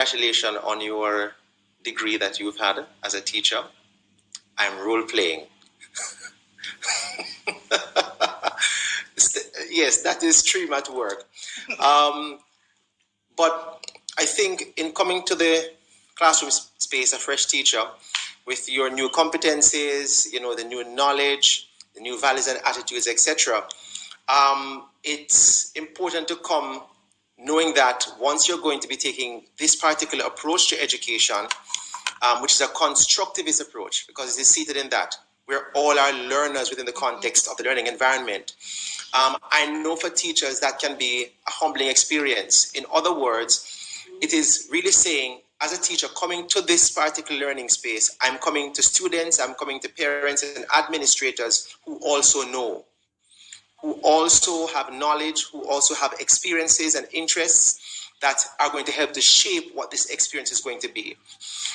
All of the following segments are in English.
Congratulations on your degree that you've had as a teacher. I'm role playing. Yes, that is stream at work. But I think in coming to the classroom space, a fresh teacher, with your new competencies, the new knowledge, the new values and attitudes, etc., it's important to come knowing that once you're going to be taking this particular approach to education, which is a constructivist approach, because it is seated in that we're all are learners within the context of the learning environment. I know for teachers that can be a humbling experience. In other words, it is really saying, as a teacher coming to this particular learning space, I'm coming to students, I'm coming to parents and administrators who also know, who also have knowledge, who also have experiences and interests that are going to help to shape what this experience is going to be.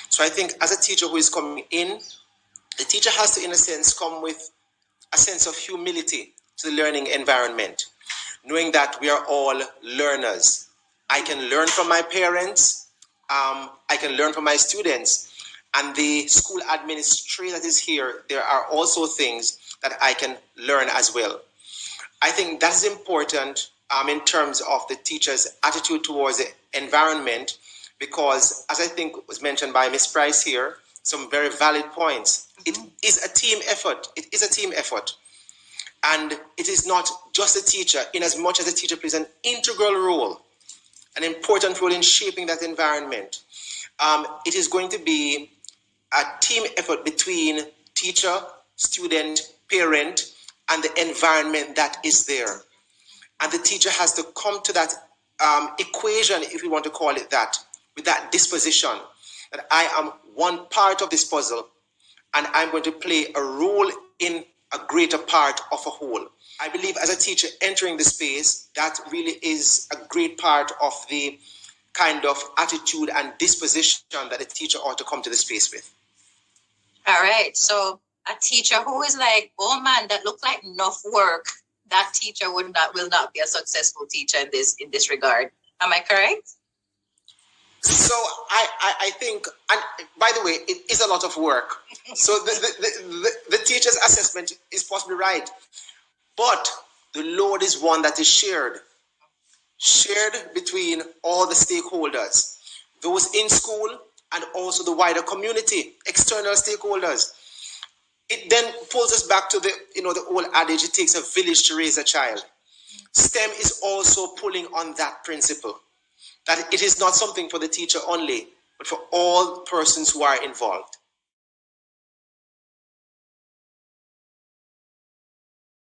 So I think as a teacher who is coming in, the teacher has to, in a sense, come with a sense of humility to the learning environment, knowing that we are all learners. I can learn from my parents, I can learn from my students, and the school administrator that is here, there are also things that I can learn as well. I think that's important in terms of the teacher's attitude towards the environment, because as I think was mentioned by Ms. Price here, some very valid points. It is a team effort. It is a team effort. And it is not just a teacher, in as much as the teacher plays an integral role, an important role in shaping that environment. It is going to be a team effort between teacher, student, parent, and the environment that is there. And the teacher has to come to that equation, if we want to call it that, with that disposition, that I am one part of this puzzle, and I'm going to play a role in a greater part of a whole. I believe as a teacher entering the space, that really is a great part of the kind of attitude and disposition that a teacher ought to come to the space with. All right. So a teacher who is like, oh man, that looks like enough work, that teacher will not be a successful teacher in this regard. Am I correct? So I think, and by the way, it is a lot of work. So the teacher's assessment is possibly right. But the load is one that is shared between all the stakeholders, those in school and also the wider community, external stakeholders. It then pulls us back to the old adage, it takes a village to raise a child. STEM is also pulling on that principle, that it is not something for the teacher only, but for all persons who are involved.